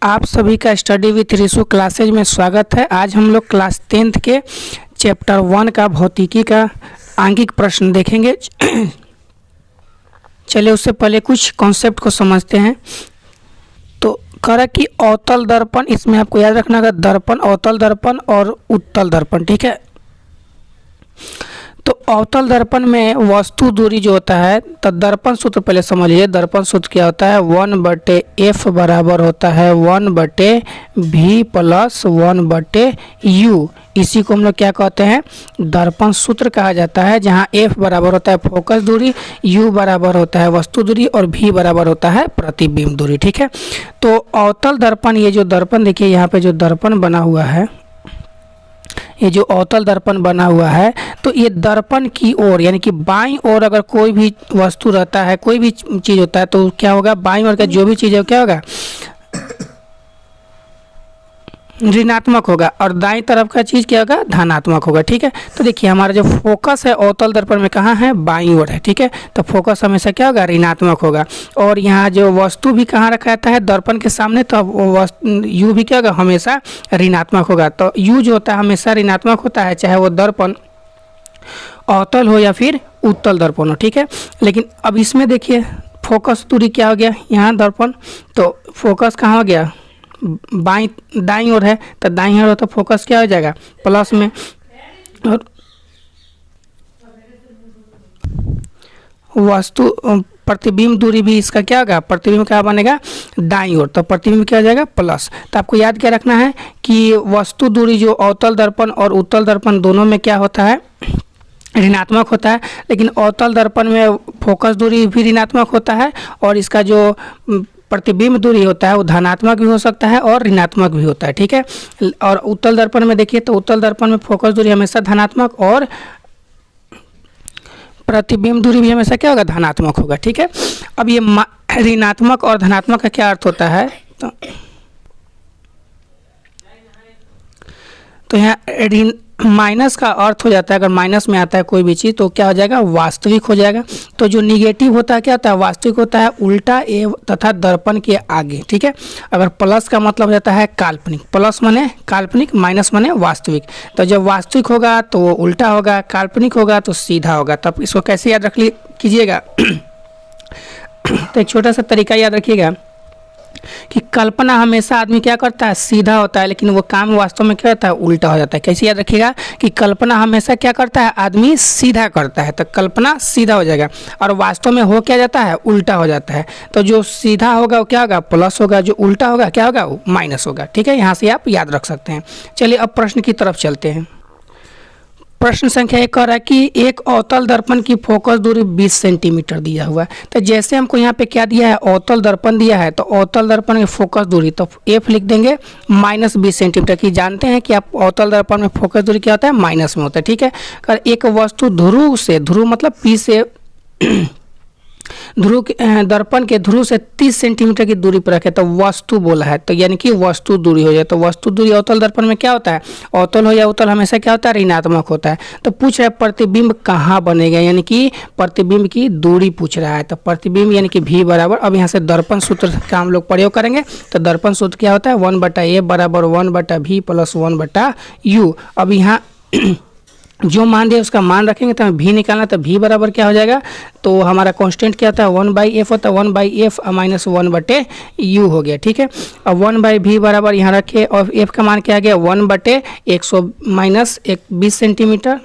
आप सभी का स्टडी विथ ऋषु क्लासेज में स्वागत है। आज हम लोग क्लास 10th के चैप्टर 1 का भौतिकी का आंगिक प्रश्न देखेंगे। चलिए उससे पहले कुछ कॉन्सेप्ट को समझते हैं। तो कह रहा कि अवतल दर्पण, इसमें आपको याद रखना होगा दर्पण, अवतल दर्पण और उत्तल दर्पण, ठीक है। तो अवतल दर्पण में वस्तु दूरी जो होता है, तो दर्पण सूत्र पहले समझ लीजिए। दर्पण सूत्र क्या होता है, 1/f बराबर होता है 1/v प्लस 1/u। इसी को हम लोग क्या कहते हैं, दर्पण सूत्र कहा जाता है, जहां f बराबर होता है फोकस दूरी, u बराबर होता है वस्तु दूरी और v बराबर होता है प्रतिबिंब दूरी, ठीक है। तो अवतल दर्पण, ये जो दर्पण देखिए यहाँ पे जो दर्पण बना हुआ है, ये जो अवतल दर्पण बना हुआ है, तो ये दर्पण की ओर यानी कि बाईं ओर अगर कोई भी वस्तु रहता है, कोई भी चीज़ होता है, तो क्या होगा, बाईं ओर का जो भी चीज़ है क्या होगा, ऋणात्मक होगा, और दाईं तरफ का चीज़ क्या होगा, धनात्मक होगा, ठीक है। तो देखिए हमारा जो फोकस है अवतल दर्पण में कहाँ है, बाईं ओर है, ठीक है। तो फोकस हमेशा क्या होगा, ऋणात्मक होगा। और यहाँ जो वस्तु भी कहाँ रखा रहता है, दर्पण के सामने, तो यू भी क्या होगा, हमेशा ऋणात्मक होगा। तो यू जो होता है हमेशा ऋणात्मक होता है, चाहे वो दर्पण अवतल हो या फिर उत्तल दर्पण हो, ठीक है। लेकिन अब इसमें देखिए फोकस दूरी क्या हो गया, यहाँ दर्पण, तो फोकस कहाँ हो गया, दाईं ओर है, तो दाईं ओर तो फोकस क्या हो जाएगा, प्लस में, और वस्तु प्रतिबिंब दूरी भी इसका क्या होगा, प्रतिबिंब क्या बनेगा, दाईं ओर, तो प्रतिबिंब क्या हो जाएगा, प्लस। तो आपको याद क्या रखना है कि वस्तु दूरी जो अवतल दर्पण और उत्तल दर्पण दोनों में क्या होता है, ऋणात्मक होता है। लेकिन अवतल दर्पण में फोकस दूरी भी ऋणात्मक होता है, और इसका जो प्रतिबिंब दूरी होता है वो धनात्मक भी हो सकता है और ऋणात्मक भी होता है, ठीक है। और उत्तल दर्पण में देखिए, तो उत्तल दर्पण में फोकस दूरी हमेशा धनात्मक और प्रतिबिंब दूरी भी हमेशा क्या होगा, धनात्मक होगा, ठीक है। अब ये ऋणात्मक और धनात्मक का क्या अर्थ होता है, तो यहाँ माइनस का अर्थ हो जाता है, अगर माइनस में आता है कोई भी चीज़ तो क्या हो जाएगा, वास्तविक हो जाएगा। तो जो निगेटिव होता है क्या होता है, वास्तविक होता है उल्टा ए तथा दर्पण के आगे, ठीक है। अगर प्लस का मतलब हो जाता है काल्पनिक, प्लस माने काल्पनिक, माइनस माने वास्तविक। तो जब वास्तविक होगा तो वो उल्टा होगा, काल्पनिक होगा तो सीधा होगा। तब इसको कैसे याद रख कीजिएगा तो एक छोटा सा तरीका याद रखिएगा कि कल्पना हमेशा आदमी क्या करता है, सीधा होता है, लेकिन वो काम वास्तव में क्या होता है, उल्टा हो जाता है। कैसे याद रखिएगा कि कल्पना हमेशा क्या करता है, आदमी सीधा करता है, तो कल्पना सीधा हो जाएगा, और वास्तव में हो क्या जाता है, उल्टा हो जाता है। तो जो सीधा होगा वो क्या होगा, प्लस होगा, जो उल्टा होगा क्या होगा, वो माइनस होगा, ठीक है। यहाँ से आप याद रख सकते हैं। चलिए अब प्रश्न की तरफ चलते हैं। प्रश्न संख्या 1 कह रहा है कि एक अवतल दर्पण की फोकस दूरी 20 सेंटीमीटर दिया हुआ है। तो जैसे हमको यहाँ पे क्या दिया है, अवतल दर्पण दिया है, तो अवतल दर्पण की फोकस दूरी, तो f लिख देंगे -20 सेंटीमीटर की। जानते हैं कि आप अवतल दर्पण में फोकस दूरी क्या होता है, माइनस में होता है, ठीक है। अगर एक वस्तु ध्रुव से, ध्रुव मतलब P से दर्पण के ध्रुव से 30 सेंटीमीटर की दूरी पर रखे, तो वस्तु बोला है, तो यानी कि वस्तु दूरी हो जाए। तो वस्तु दूरी अवतल दर्पण में क्या होता है, अवतल हो या उत्तल हमेशा क्या होता है, ऋणात्मक होता है। तो पूछ रहा है प्रतिबिंब कहाँ बनेगा, यानी कि प्रतिबिंब की दूरी पूछ रहा है। तो प्रतिबिंब यानी कि v बराबर, अब यहाँ से दर्पण सूत्र का हम लोग प्रयोग करेंगे। तो दर्पण सूत्र क्या होता है, 1/a बराबर 1/v प्लस 1/u। अब यहाँ जो मान दिया उसका मान रखेंगे, तो हमें v निकालना, तो v बराबर क्या हो जाएगा, तो हमारा कांस्टेंट क्या होता है, 1/f होता है, 1/f माइनस 1/u हो गया, ठीक है। अब 1/v बराबर यहाँ रखे, और f का मान क्या आ गया, 1/100 minus 20 centimetre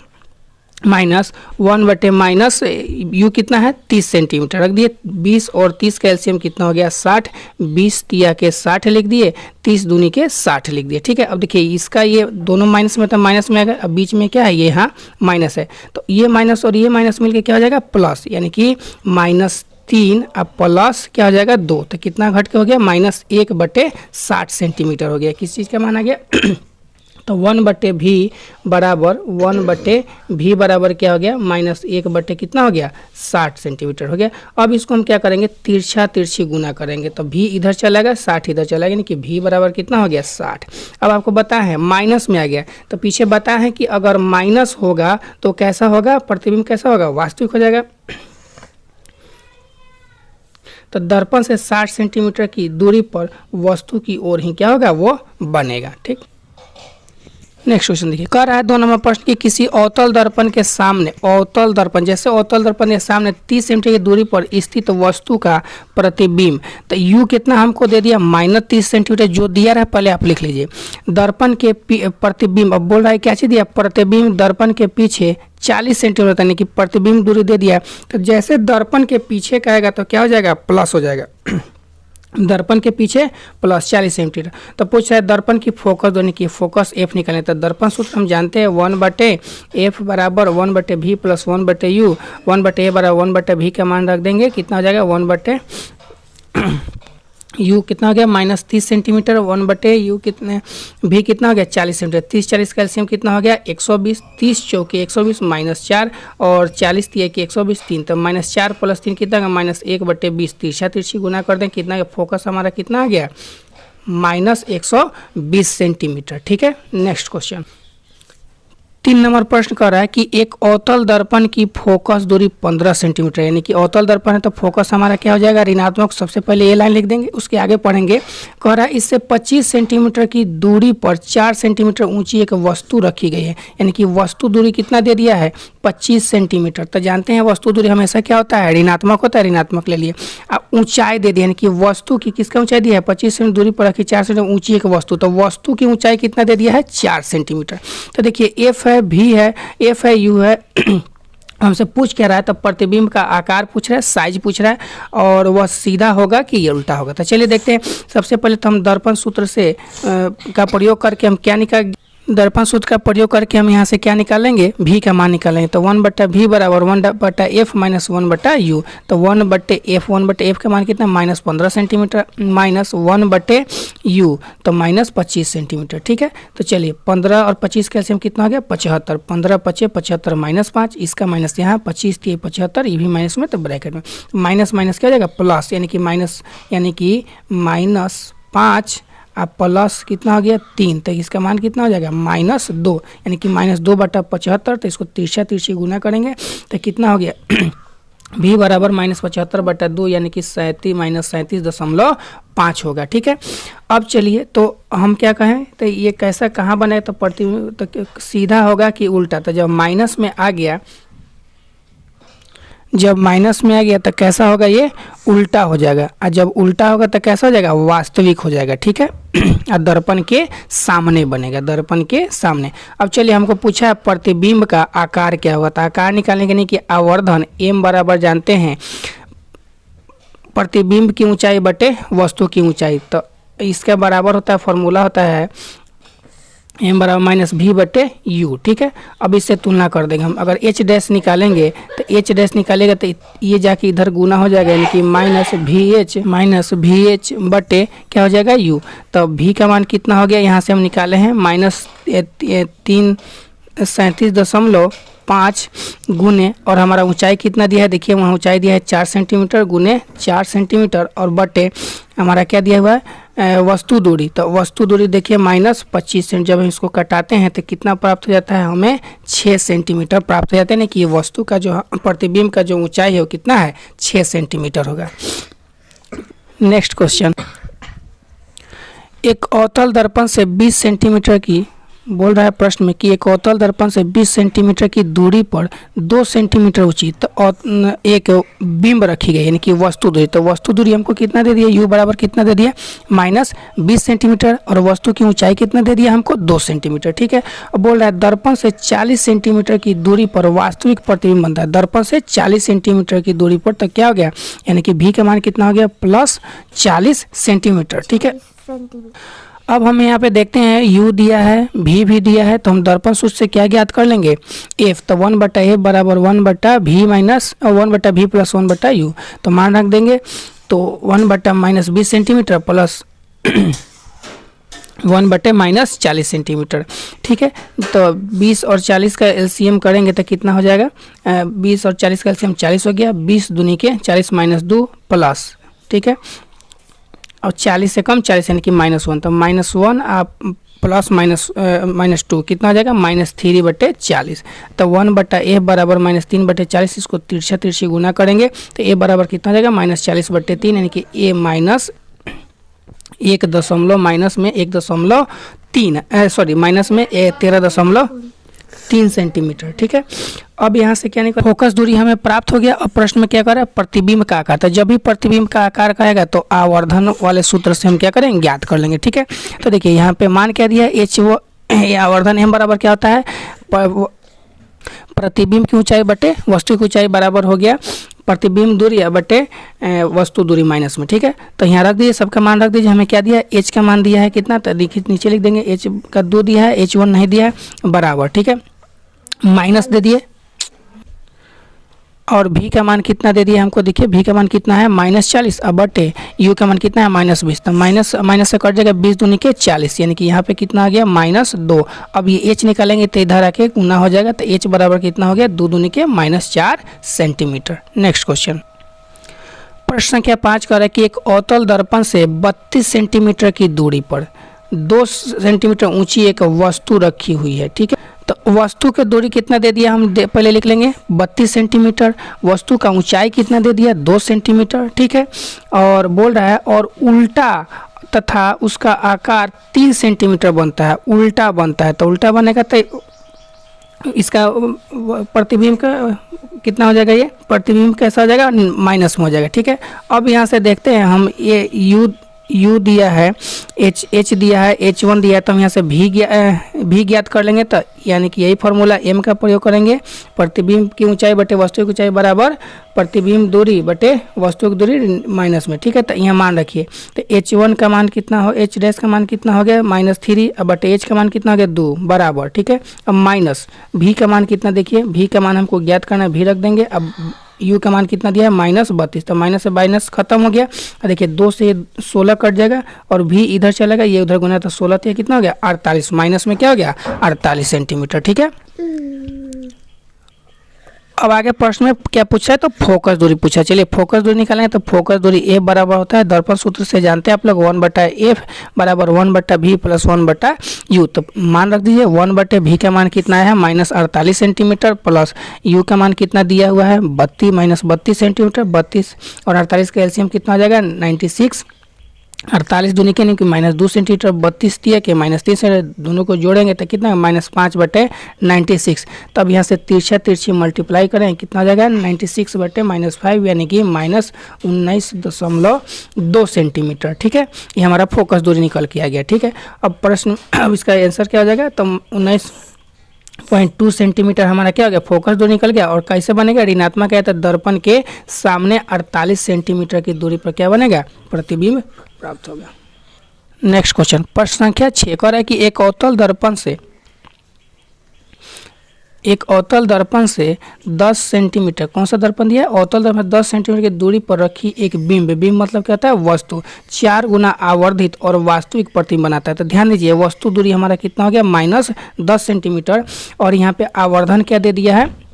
minus 1/, minus u कितना है, 30 सेंटीमीटर रख दिए। 20 और 30 का एलसीएम कितना हो गया, 60। 20 तिया के 60 लिख दिए, 30 दूनी के 60 लिख दिए, ठीक है। अब देखिए इसका ये दोनों माइनस में, तो माइनस में आ गया। अब बीच में क्या है, ये यहाँ माइनस है, तो ये माइनस और ये माइनस मिलके क्या हो जाएगा, प्लस, यानी कि -3 अब प्लस क्या हो जाएगा, 2। तो कितना घट के हो गया, -1/60 सेंटीमीटर हो गया। किस चीज़ का मान आ गया तो 1/v बराबर 1/v बराबर क्या हो गया, -1/ कितना हो गया, 60 सेंटीमीटर हो गया। अब इसको हम क्या करेंगे, तिरछी गुना करेंगे, तो v इधर चला गया, 60 इधर चला गया, यानी कि v बराबर कितना हो गया, 60। अब आपको बताया है माइनस में आ गया, तो पीछे बताया है कि अगर माइनस होगा तो कैसा होगा, प्रतिबिंब कैसा होगा, वास्तविक हो जाएगा। तो दर्पण से 60 सेंटीमीटर की दूरी पर वस्तु की ओर ही क्या होगा, वो बनेगा। ठीक, नेक्स्ट क्वेश्चन देखिए, कह रहा है 2 नंबर प्रश्न की किसी अवतल दर्पण के सामने, अवतल दर्पण जैसे अवतल दर्पण के सामने 30 सेंटीमीटर की दूरी पर स्थित वस्तु का प्रतिबिंब, तो यू कितना हमको दे दिया -30 सेंटीमीटर, जो दिया रहा पहले आप लिख लीजिए। दर्पण के प्रतिबिंब, अब बोल रहा है क्या चीज दिया, प्रतिबिंब दर्पण के पीछे 40 सेंटीमीटर, यानी कि प्रतिबिंब दूरी दे दिया। तो जैसे दर्पण के पीछे का आएगा तो क्या हो जाएगा, प्लस हो जाएगा दर्पण के पीछे प्लस 40 सेंटीमीटर। तो पूछ रहा है दर्पण की फोकस दोनों की फोकस एफ निकालें, तो दर्पण सूत्र हम जानते हैं 1/f बराबर 1/v प्लस 1/u, 1/a बराबर 1/v का मान रख देंगे, कितना हो जाएगा 1/u कितना हो गया -30 सेंटीमीटर, 1/u कितने भी कितना हो गया 40 सेंटीमीटर, 30 40 का एलसीएम कितना हो गया 120, 30 चौके 120 -4 और 40 तिया की 120 3, तो -4 + 3 कितना का -1/20, तिरछा तिरछी गुना कर दें कितना, फोकस हमारा कितना आ गया -120 सेंटीमीटर। ठीक है, नेक्स्ट क्वेश्चन 3 नंबर प्रश्न कर रहा है कि एक अवतल दर्पण की फोकस दूरी 15 सेंटीमीटर, यानी कि अवतल दर्पण है तो फोकस हमारा क्या हो जाएगा ऋणात्मक, सबसे पहले ये लाइन लिख देंगे, उसके आगे पढ़ेंगे। कह रहा है इससे 25 सेंटीमीटर की दूरी पर 4 सेंटीमीटर ऊंची एक वस्तु रखी गई है, यानी कि वस्तु दूरी कितना दे दिया है 25 सेंटीमीटर। तो जानते हैं वस्तु दूरी हमेशा क्या होता है, ऋणात्मक होता है, ऋणात्मक ले लिए। अब ऊंचाई दे दी, यानी कि वस्तु की किसका ऊंचाई दिया है 25 सेंटीमीटर दूरी पर रखी 4 सेंटीमीटर ऊंची एक वस्तु, तो वस्तु की ऊंचाई कितना दे दिया है 4 सेंटीमीटर। तो देखिए एफ है, भी है, एफ है, यू है हमसे पूछ क्या रहा है, तो प्रतिबिंब का आकार पूछ रहा है, साइज पूछ रहा है, और वह सीधा होगा कि ये उल्टा होगा। तो चलिए देखते हैं। सबसे पहले तो हम दर्पण सूत्र से का प्रयोग करके हम क्या निकाल, दर्पण सूत्र का प्रयोग करके हम यहाँ से क्या निकालेंगे, भी का मान निकालेंगे। तो 1/v बराबर 1/f माइनस 1/u, तो 1/f का मान कितना -15 सेंटीमीटर माइनस 1/u, तो -25 सेंटीमीटर। ठीक है, तो चलिए 15 और 25 का एलसीएम कितना हो गया 75, 15 5 75 -5, इसका माइनस यहाँ 25 थी 75, ये भी माइनस में, तो ब्रैकेट में माइनस माइनस क्या हो जाएगा प्लस, यानी कि -5 अब प्लस कितना हो गया 3, तो इसका मान कितना हो जाएगा -2, यानी कि -2/75, तो इसको तिरछा तिरछी गुना करेंगे तो कितना हो गया v बराबर -75/2, यानी कि 37 होगा। ठीक है, अब चलिए तो हम क्या कहें, तो ये कैसा कहाँ बने, तो तो सीधा होगा कि उल्टा, तो जब माइनस में आ गया, तो कैसा होगा, ये उल्टा हो जाएगा, और जब उल्टा होगा तो कैसा हो जाएगा वास्तविक हो जाएगा। ठीक है, और दर्पण के सामने बनेगा, दर्पण के सामने। अब चलिए हमको पूछा है प्रतिबिंब का आकार क्या होगा, तो आकार निकालने के लिए कि आवर्धन m बराबर जानते हैं प्रतिबिंब की ऊंचाई बटे वस्तु की ऊंचाई, तो इसके बराबर होता है, फॉर्मूला होता है m बराबर -v/u। ठीक है, अब इससे तुलना कर देंगे हम, अगर h डैश निकालेंगे तो h डैश निकालेगा तो ये जाके इधर गुना हो जाएगा, यानी कि -vh बटे क्या हो जाएगा u, तो v का मान कितना हो गया, यहाँ से हम निकाले हैं -37.5 गुने, और हमारा ऊंचाई कितना दिया है, देखिए वहाँ ऊंचाई दिया है 4 सेंटीमीटर गुने 4 सेंटीमीटर, और बटे हमारा क्या दिया हुआ है वस्तु दूरी, तो वस्तु दूरी देखिए -25 सेंटीमीटर, जब हम इसको कटाते हैं तो कितना प्राप्त हो जाता है, हमें 6 सेंटीमीटर प्राप्त हो जाते हैं, कि ये वस्तु का जो प्रतिबिंब का जो ऊंचाई है वो कितना है 6 सेंटीमीटर होगा। नेक्स्ट क्वेश्चन, एक अवतल दर्पण से 20 सेंटीमीटर की, बोल रहा है प्रश्न में कि एक अवतल दर्पण से 20 सेंटीमीटर की दूरी पर 2 सेंटीमीटर ऊंची तो एक बिंब रखी गई, यानी कि वस्तु दूरी, तो वस्तु दूरी हमको कितना दे दिया, u बराबर कितना दे दिया -20 सेंटीमीटर, और वस्तु की ऊंचाई कितना दे दिया हमको 2 सेंटीमीटर। ठीक है, अब बोल रहा है दर्पण से 40 सेंटीमीटर की दूरी पर वास्तविक प्रतिबिंब बनता है, दर्पण से 40 सेंटीमीटर की दूरी पर, तो क्या हो गया, यानी कि v का मान कितना हो गया +40 सेंटीमीटर। ठीक है, अब हम यहाँ पे देखते हैं u दिया है, v भी दिया है, तो हम दर्पण सूत्र से क्या ज्ञात कर लेंगे f, तो 1/f बराबर 1/v minus 1/v plus 1/u, तो मान रख देंगे, तो 1/-20 सेंटीमीटर प्लस 1/-40 सेंटीमीटर। ठीक है, तो 20 और 40 का एलसीएम करेंगे तो कितना हो जाएगा, 20 और 40 का एलसीएम 40 हो गया, 20 दूनी के 40 -2 प्लस, ठीक है, और 40 से कम 40 यानी कि -1, तो -1 आप प्लस -2 कितना हो जाएगा -3/40। तो 1/f बराबर -3/40, इसको तिरछी गुना करेंगे तो a बराबर कितना हो जाएगा -40/3, यानी कि a माइनस 13.3 सेंटीमीटर। ठीक है, अब यहाँ से क्या निकल, फोकस दूरी हमें प्राप्त हो गया। अब प्रश्न में क्या कर रहा है, प्रतिबिंब का आकार। तो जब भी प्रतिबिंब का आकार कहेगा तो आवर्धन वाले सूत्र से हम क्या करेंगे, ज्ञात कर लेंगे। ठीक है, तो देखिए यहाँ पे मान क्या दिया है, एच वो आवर्धन m बराबर क्या होता है, प्रतिबिंब की ऊंचाई बटे वस्तु की ऊंचाई बराबर हो गया प्रतिबिंब दूरी बटे वस्तु दूरी माइनस में। ठीक है, तो यहाँ रख दीजिए, सबका मान रख दीजिए। हमें क्या दिया है, एच का मान दिया है कितना, तो देखिए नीचे लिख देंगे, एच का 2 दिया है, H1 नहीं दिया है, बराबर। ठीक है, माइनस दे दिए, और v का मान कितना दे दिया हमको, देखिए v का मान कितना है -40, अब बटे u का मान कितना है -20। तो माइनस से कट जाएगा, 20 दूनी के 40, यानी कि यहाँ पे कितना आ गया -2। अब ये h निकालेंगे तो इधर आके गुना हो जाएगा, तो h बराबर कितना हो गया, 2 दूनी के -4 सेंटीमीटर। नेक्स्ट क्वेश्चन, प्रश्न संख्या 5 कह रहा है कि एक अवतल दर्पण से 32 सेंटीमीटर की दूरी पर 2 सेंटीमीटर ऊंची एक वस्तु रखी हुई है। ठीक है, तो वस्तु की दूरी कितना दे दिया, हम पहले लिख लेंगे 32 सेंटीमीटर। वस्तु का ऊंचाई कितना दे दिया, 2 सेंटीमीटर। ठीक है, और बोल रहा है और उल्टा तथा उसका आकार 3 सेंटीमीटर बनता है, उल्टा बनता है। तो उल्टा बनेगा तो इसका प्रतिबिंब का कितना हो जाएगा, ये प्रतिबिंब कैसा हो जाएगा, माइनस में हो जाएगा। ठीक है, अब यहाँ से देखते हैं हम, ये u दिया है, h दिया है, H1 दिया है, तो हम यहाँ से भी ज्ञात कर लेंगे। तो यानी कि यही फार्मूला m का प्रयोग करेंगे, प्रतिबिंब की ऊंचाई बटे वस्तु की ऊंचाई बराबर प्रतिबिंब दूरी बटे वस्तु की दूरी माइनस में। ठीक है, तो यहाँ मान रखिए, तो H1 का मान कितना हो, h डैश का मान कितना हो गया -3, अब बटे h का मान कितना हो गया 2, बराबर। ठीक है, अब माइनस v का मान कितना, देखिए v का मान हमको ज्ञात करना है, v रख देंगे। अब u का मान कितना दिया है -32, तो माइनस से माइनस खत्म हो गया। देखिए 2 से 16 कट जाएगा, और v इधर चलेगा, ये उधर गुना, तो 16 तो कितना हो गया 48, माइनस में क्या हो गया 48 सेंटीमीटर। ठीक है, अब आगे प्रश्न में क्या पूछा है, तो फोकस दूरी पूछा है। चलिए फोकस दूरी निकालेंगे, तो फोकस दूरी f बराबर होता है, दर्पण सूत्र से जानते हैं आप लोग, 1/f बराबर 1/v प्लस 1/u। तो मान रख दीजिए, 1/v का मान कितना है -48 सेंटीमीटर, प्लस u का मान कितना दिया हुआ है 32 सेंटीमीटर। 32 और 48 का एलसीएम कितना हो जाएगा 96। 48 दूनी के नहीं कि -2 सेंटीमीटर, 32 दिया कि -3 से दोनों को जोड़ेंगे तो कितना -5/96। तब यहाँ से तिरछी मल्टीप्लाई करें, कितना हो जाएगा 96/-5, यानी कि -19.2 सेंटीमीटर। ठीक है, ये हमारा फोकस दूरी निकल के आ गया। ठीक है, अब प्रश्न, अब इसका आंसर क्या हो जाएगा, तो 19.2 सेंटीमीटर हमारा क्या हो गया, फोकस दूरी निकल गया। और कैसे बनेगा, ऋणात्मक है तो दर्पण के सामने 48 सेंटीमीटर की दूरी पर क्या बनेगा, प्रतिबिंब प्राप्त होगा। नेक्स्ट क्वेश्चन, प्रश्न संख्या 6 कह रहा है कि एक अवतल दर्पण से 10 सेंटीमीटर, कौन सा दर्पण दिया है, अवतल दर्पण 10 सेंटीमीटर की दूरी पर रखी एक बिंब मतलब क्या होता है, वस्तु 4 गुना आवर्धित और वास्तविक प्रतिबिंब बनाता है। तो ध्यान दीजिए, वस्तु दूरी हमारा कितना हो गया -10 सेंटीमीटर, और यहाँ पे आवर्धन क्या दे दिया है,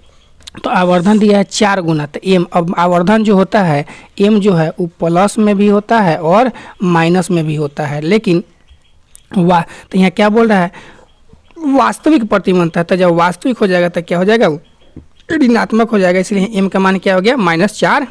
तो आवर्धन दिया है 4 गुना। तो m, अब आवर्धन जो होता है m जो है वो प्लस में भी होता है और माइनस में भी होता है, लेकिन तो यहाँ क्या बोल रहा है, वास्तविक प्रतिबिंब बनता है। तो जब वास्तविक हो जाएगा तो क्या हो जाएगा, ऋणात्मक हो जाएगा, इसलिए m का मान क्या हो गया -4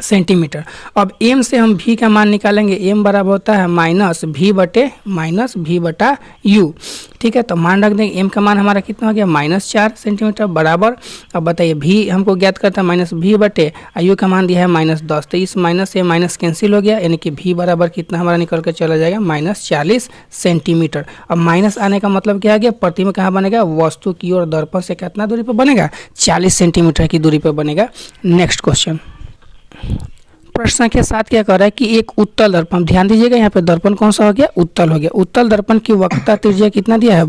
सेंटीमीटर। अब m से हम v का मान निकालेंगे, m बराबर होता है -v/u। ठीक है, तो मान रख देंगे, m का मान हमारा कितना हो गया -4 सेंटीमीटर, बराबर। अब बताइए v हमको ज्ञात करता है -v/u का मान दिया है -10, तो इस माइनस से माइनस कैंसिल हो गया, यानी कि v बराबर कितना हमारा निकल कर चला जाएगा -40 सेंटीमीटर। अब माइनस आने का मतलब क्या आ गया, प्रतिबिंब कहाँ बनेगा, वस्तु की ओर दर्पण से कितना दूरी पर बनेगा, 40 सेंटीमीटर की दूरी पर बनेगा। नेक्स्ट क्वेश्चन, प्रश्न संख्या 7 क्या कह रहा है कि एक उत्तल दर्पण, ध्यान दीजिएगा यहाँ पे दर्पण कौन सा हो गया, उत्तल हो गया। उत्तल दर्पण की वक्रता त्रिज्या कितना दिया है,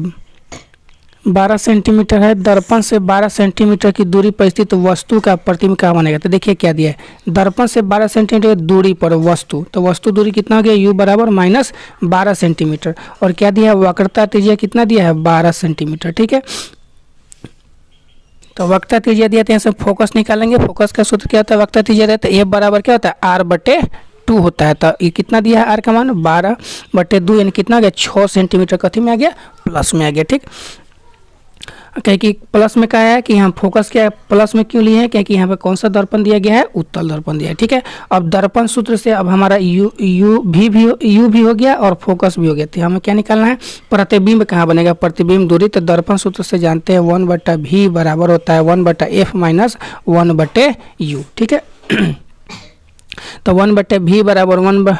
12 सेंटीमीटर है। दर्पण से 12 सेंटीमीटर की दूरी पर स्थित वस्तु का प्रतिबिंब कहाँ बनेगा, तो देखिए क्या दिया है, दर्पण से 12 सेंटीमीटर की दूरी पर वस्तु, तो वस्तु दूरी कितना हो गया, u बराबर -12 सेंटीमीटर, और क्या दिया है, वक्रता त्रिज्या कितना दिया है 12 सेंटीमीटर। ठीक है, तो वक्रता त्रिज्या दिया, यहाँ से फोकस निकालेंगे। फोकस का सूत्र क्या होता है, वक्रता त्रिज्या रहता है f बराबर क्या होता है r/t। 2 होता है। तो ये कितना दिया है आर का मान 12/2 यानी कितना आ गया 6 सेंटीमीटर कथी में आ गया प्लस में आ गया। ठीक, कहे कि प्लस में क्या है कि यहाँ फोकस क्या है प्लस में क्यों लिए हैं, क्योंकि यहाँ पे कौन सा दर्पण दिया गया है उत्तल दर्पण दिया है। ठीक है, अब दर्पण सूत्र से अब हमारा यू भी हो गया और फोकस भी हो गया। तो हमें क्या निकालना है प्रतिबिंब कहाँ बनेगा, प्रतिबिंब दूरी। तो दर्पण सूत्र से जानते हैं 1/v बराबर होता है 1/f माइनस 1/u। ठीक है, तो 1/v बराबर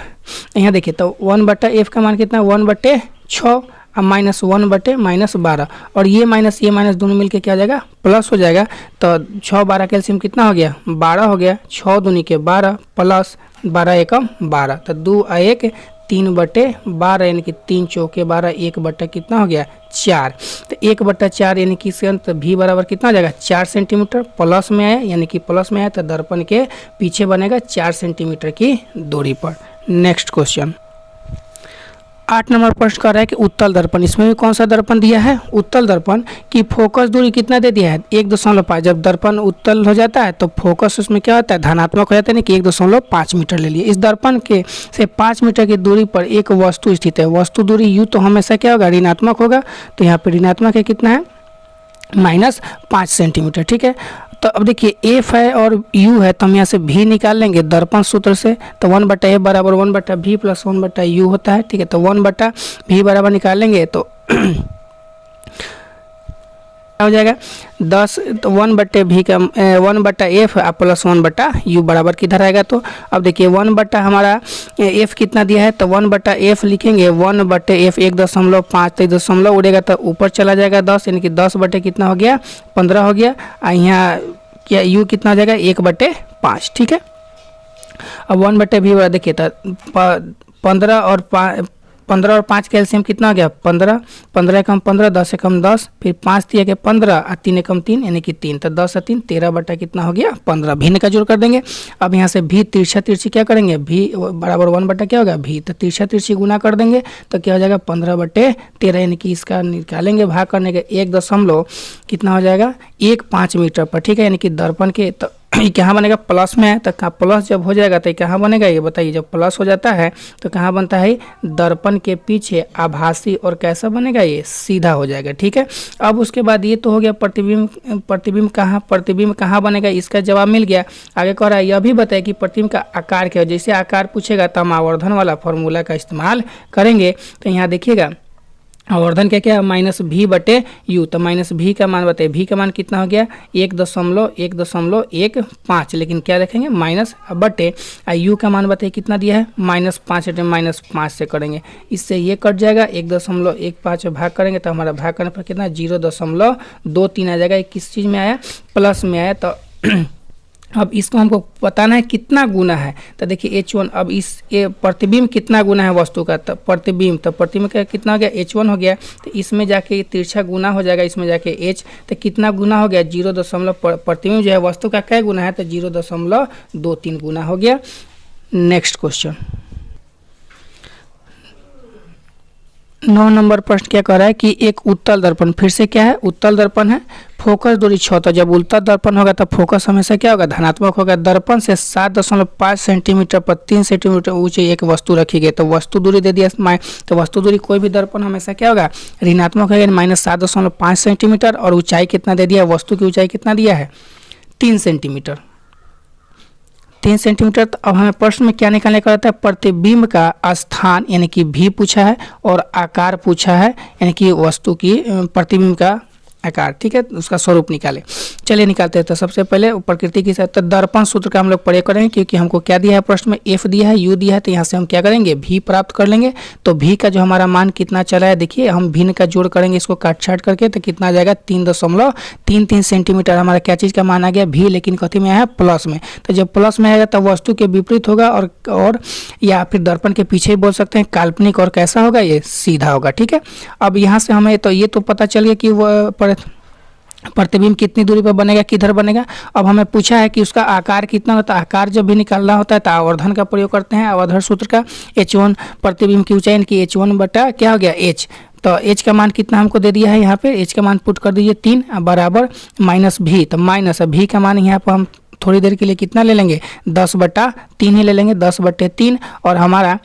यहाँ देखिए तो 1/f का मान कितना 1/6 अब -1/-12 और ये माइनस दोनों मिलके क्या हो जाएगा प्लस हो जाएगा। तो 6 12 कैल्शियम कितना हो गया 12 हो गया, 6 दूनी के 12 प्लस 12 एकम 12 तो 2 और 1 3/12 यानी कि 3 चौके 12 1/ कितना हो गया 4। तो 1/4 यानी कि इसके अंत भी बराबर कितना हो जाएगा 4 सेंटीमीटर प्लस में आया यानी कि प्लस में आया तो दर्पण के पीछे बनेगा 4 सेंटीमीटर की दूरी पर। नेक्स्ट क्वेश्चन 8 नंबर प्रश्न कर रहा है कि उत्तल दर्पण, इसमें भी कौन सा दर्पण दिया है उत्तल दर्पण की फोकस दूरी कितना दे दिया है 1.5। जब दर्पण उत्तल हो जाता है तो फोकस उसमें क्या होता है धनात्मक हो जाता है, कि 1.5 मीटर ले लिए। इस दर्पण के से 5 मीटर की दूरी पर एक वस्तु स्थित है, वस्तु दूरी यू तो हमेशा क्या होगा ऋणात्मक होगा, तो यहाँ पे ऋणात्मक है कितना है -5 सेंटीमीटर। ठीक है, तो अब देखिए एफ है और यू है तो हम यहाँ से भी निकाल लेंगे दर्पण सूत्र से। तो 1/f बराबर 1/v प्लस 1/u होता है। ठीक है, तो 1/v बराबर निकाल लेंगे तो क्या हो जाएगा 10। तो 1/v का 1/f प्लस 1/u बराबर किधर आएगा। तो अब देखिए 1/ हमारा f कितना दिया है तो 1/f लिखेंगे 1/f 1.5 तो दशमलव उड़ेगा तो ऊपर चला जाएगा 10 यानी कि 10/ कितना हो गया 15 हो गया। यहाँ क्या u कितना हो जाएगा 1/5। ठीक है, अब 1/v बराबर देखिए तो 15 और 5 कैल्शियम कितना हो गया 15, 15 एकम 15, 10 एकम 10, फिर 5 दिया के 15 और 3 एकम 3 यानी कि 3, तो 10 और 3 13/ कितना हो गया 15। भिन्न का जोड़ कर देंगे। अब यहाँ से भी तिरछा तिरछी क्या करेंगे भी बराबर 1/ क्या होगा भी, तो तिरछा तिरछी गुना कर देंगे तो क्या हो जाएगा 15/13 यानी कि इसका निकालेंगे भाग करने के 1 दशमलव कितना हो जाएगा 1.5 मीटर पर। ठीक है, यानी कि दर्पण के तो ये कहाँ बनेगा प्लस में है तो कहाँ प्लस जब हो जाएगा तो ये कहाँ बनेगा ये बताइए। जब प्लस हो जाता है तो कहाँ बनता है दर्पण के पीछे आभासी और कैसा बनेगा ये सीधा हो जाएगा। ठीक है, अब उसके बाद ये तो हो गया प्रतिबिंब। प्रतिबिंब कहाँ बनेगा इसका जवाब मिल गया। आगे कह रहा है यह भी बताए कि प्रतिबिंब का आकार क्या है। जैसे आकार पूछेगा तो हम आवर्धन वाला फॉर्मूला का इस्तेमाल करेंगे। तो यहाँ देखिएगा आवर्धन क्या क्या -v/u तो -v का मान बताइए, v का मान कितना हो गया 1.115 लेकिन क्या रखेंगे माइनस बटे u का मान बताइए कितना दिया है -5 से करेंगे, इससे ये कट जाएगा 1.15 भाग करेंगे तो हमारा भाग करने पर कितना 0.23 आ जाएगा। किस चीज़ में आया प्लस में आया। तो अब इसको हमको बताना है कितना गुना है। तो देखिए H1 अब इस ये प्रतिबिंब कितना गुना है वस्तु का, तो प्रतिबिंब का कितना हो गया H1 हो गया। तो इसमें जाके तिरछा गुना हो जाएगा, इसमें जाके H तो कितना गुना हो गया 0. प्रतिबिंब जो है वस्तु का क्या गुना है तो 0.23 गुना हो गया। नेक्स्ट क्वेश्चन 9 नंबर प्रश्न क्या कह रहा है कि एक उत्तल दर्पण, फिर से क्या है उत्तल दर्पण है, फोकस दूरी 6। तो जब उत्तल दर्पण होगा तो फोकस हमेशा क्या होगा धनात्मक होगा। दर्पण से 7.5 सेंटीमीटर पर 3 सेंटीमीटर ऊंची एक वस्तु रखी गई। तो वस्तु दूरी दे दिया, तो वस्तु दूरी कोई भी दर्पण हमेशा क्या होगा ऋणात्मक होगा -7.5 सेंटीमीटर। और ऊंचाई कितना दे दिया, वस्तु की ऊंचाई कितना दिया है 3 सेंटीमीटर। तो अब हमें प्रश्न में क्या निकालने का रहता है प्रतिबिंब का स्थान यानी कि भी पूछा है और आकार पूछा है यानी कि वस्तु की प्रतिबिंब का आकार। ठीक है, उसका स्वरूप निकाले। चलिए निकालते हैं। तो सबसे पहले प्रकृति के साथ तो दर्पण सूत्र का हम लोग प्रयोग करेंगे, क्योंकि हमको क्या दिया है प्रश्न में f दिया है u दिया है। तो यहाँ से हम क्या करेंगे v प्राप्त कर लेंगे। तो v का जो हमारा मान कितना चला है देखिए, हम भिन्न का जोड़ करेंगे इसको काट छाट करके, तो कितना आ जाएगा 3.33 सेंटीमीटर हमारा क्या चीज़ का मान आ गया v, लेकिन कथी में आया प्लस में। तो जब प्लस में आएगा तब वस्तु के विपरीत होगा और या फिर दर्पण के पीछे बोल सकते हैं काल्पनिक, और कैसा होगा ये सीधा होगा। ठीक है, अब यहाँ से हमें तो ये तो पता चल गया कि वो प्रतिबिंब कितनी दूरी पर बनेगा, किधर बनेगा। अब हमें पूछा है कि उसका आकार कितना होता है। आकार जब भी निकालना होता है तो आवर्धन का प्रयोग करते हैं, आवर्धन सूत्र का। H1 प्रतिबिंब की ऊंचाई की H1 क्या हो गया H। तो H का मान कितना हमको दे दिया है, यहाँ पे H का मान पुट कर दीजिए 3 बराबर -v। तो माइनस v का मान यहाँ पर हम थोड़ी देर के लिए कितना ले लेंगे 10/3 ही ले लेंगे 10/3 और हमारा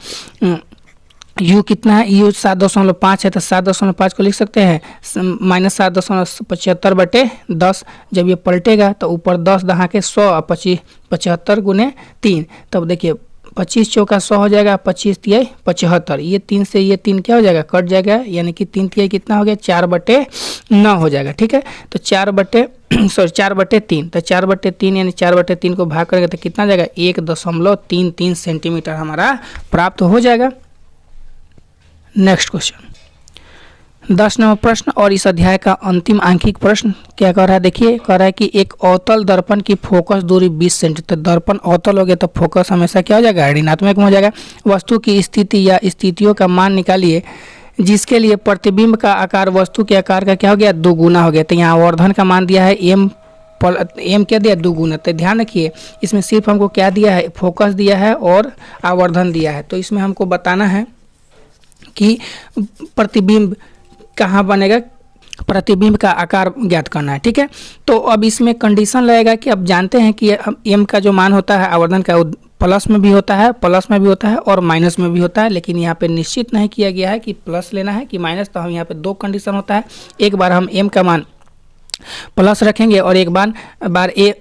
u कितना है u 7.5 है तो 7.5 को लिख सकते हैं -7.75/10 जब ये पलटेगा तो ऊपर 10 दहा के 100 और 75 गुने 3 तब देखिए 25 चौका 100 हो जाएगा 25 तिहाई 75 ये 3 से ये 3 क्या हो जाएगा कट जाएगा यानी कि 3 तिहाई कितना हो गया 4/9 हो जाएगा ठीक है तो 4/3 तो 4/3 यानी 4/3 को भाग करेंगे तो कितना जाएगा 1.33 सेंटीमीटर हमारा प्राप्त हो जाएगा। नेक्स्ट क्वेश्चन 10 नंबर प्रश्न और इस अध्याय का अंतिम आंकिक प्रश्न क्या कह रहा है देखिए कह रहा है कि एक अवतल दर्पण की फोकस दूरी 20 सेंटीमीटर तो दर्पण अवतल हो गया तो फोकस हमेशा क्या हो जाएगा ऋणात्मक में हो जाएगा। वस्तु की स्थिति या स्थितियों का मान निकालिए जिसके लिए प्रतिबिंब का आकार वस्तु के आकार का क्या हो गया 2 गुना हो गया। तो यहाँ आवर्धन का मान दिया है एम क्या दिया 2 गुना। तो ध्यान रखिए इसमें सिर्फ हमको क्या दिया है फोकस दिया है और आवर्धन दिया है। तो इसमें हमको बताना है कि प्रतिबिंब कहाँ बनेगा प्रतिबिंब का आकार ज्ञात करना है ठीक है। तो अब इसमें कंडीशन लगेगा कि अब जानते हैं कि एम का जो मान होता है आवर्धन का प्लस में भी होता है और माइनस में भी होता है लेकिन यहाँ पे निश्चित नहीं किया गया है कि प्लस लेना है कि माइनस। तो हम यहाँ पे 2 कंडीशन होता है एक बार हम एम का मान प्लस रखेंगे और एक बार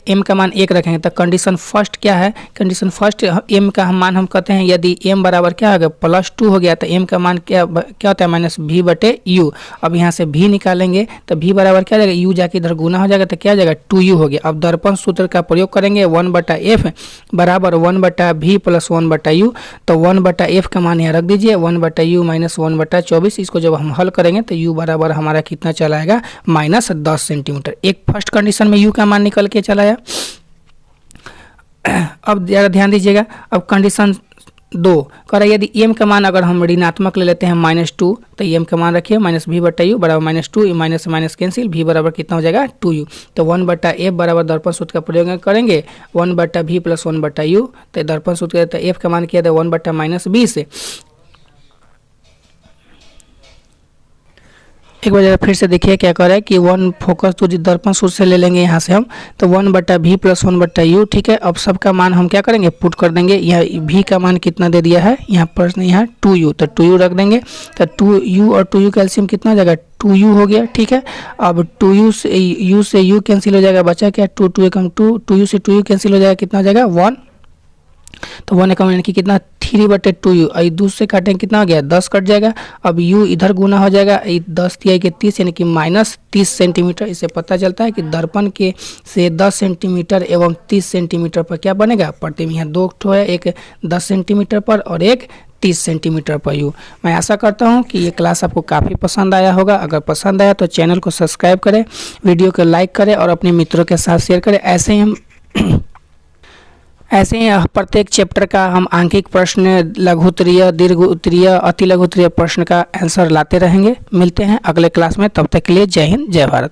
एम का मान 1 रखेंगे। तो कंडीशन फर्स्ट क्या है कंडीशन फर्स्ट एम का मान हम कहते हैं यदि एम बराबर क्या हो गया +2 हो गया तो एम का मान क्या होता है -v/u। अब यहाँ से v निकालेंगे तो v बराबर क्या जाएगा u जाके इधर गुना हो जाएगा तो क्या जाएगा 2u हो गया। अब दर्पण सूत्र का प्रयोग करेंगे 1/f बराबर 1/v + 1/u। तो 1/f का मान यहाँ रख दीजिए 1/u - 1/24। इसको जब हम हल करेंगे तो u बराबर हमारा कितना चला आएगा -10 सेंटीमीटर। एक फर्स्ट कंडीशन में u का मान निकल के चला आया। अब जरा ध्यान दीजिएगा अब कंडीशन 2 कह रहा है यदि m का मान अगर हम ऋणात्मक ले लेते हैं -2 तो m का मान रखिए -v/u बराबर -2 माइनस से माइनस कैंसिल v बराबर कितना हो जाएगा 2u। तो 1/f बराबर दर्पण सूत्र का प्रयोग करेंगे 1/v + 1/u। तो दर्पण सूत्र तो f का मान किया था 1/-20। एक बार जरा फिर से देखिए क्या कर रहा है कि 1 फोकस दूरी दर्पण सूत्र से ले लेंगे यहाँ से हम तो 1/v + 1/u ठीक है। अब सबका मान हम क्या करेंगे पुट कर देंगे। यहाँ v का मान कितना दे दिया है यहाँ प्रश्न यहाँ 2u तो 2u रख देंगे। तो 2u और 2u का एलसीएम कितना हो जाएगा 2u हो गया ठीक है। अब 2u से u कैंसिल हो जाएगा बचा क्या 2 2 एकम 2u से 2u कैंसिल हो जाएगा कितना हो जाएगा 1। तो 1 एकम यानी कि कितना 3/2u और 2 से काटेंगे कितना हो गया 10 कट जाएगा। अब u इधर गुना हो जाएगा 10 तिहाई के 30 यानी कि -30 सेंटीमीटर। इससे पता चलता है कि दर्पण के से 10 सेंटीमीटर एवं 30 सेंटीमीटर पर क्या बनेगा प्रतिबिंब। यहाँ 2 ठो है एक 10 सेंटीमीटर पर और एक 30 सेंटीमीटर पर u। मैं आशा करता हूँ कि ये क्लास आपको काफ़ी पसंद आया होगा। अगर पसंद आया तो चैनल को सब्सक्राइब करें वीडियो को लाइक करें और अपने मित्रों के साथ शेयर करें। ऐसे ही प्रत्येक चैप्टर का हम आंकिक प्रश्न लघु उत्तरीय दीर्घ उत्तरीय अति लघु उत्तरीय प्रश्न का आंसर लाते रहेंगे। मिलते हैं अगले क्लास में तब तक के लिए जय हिंद जय भारत।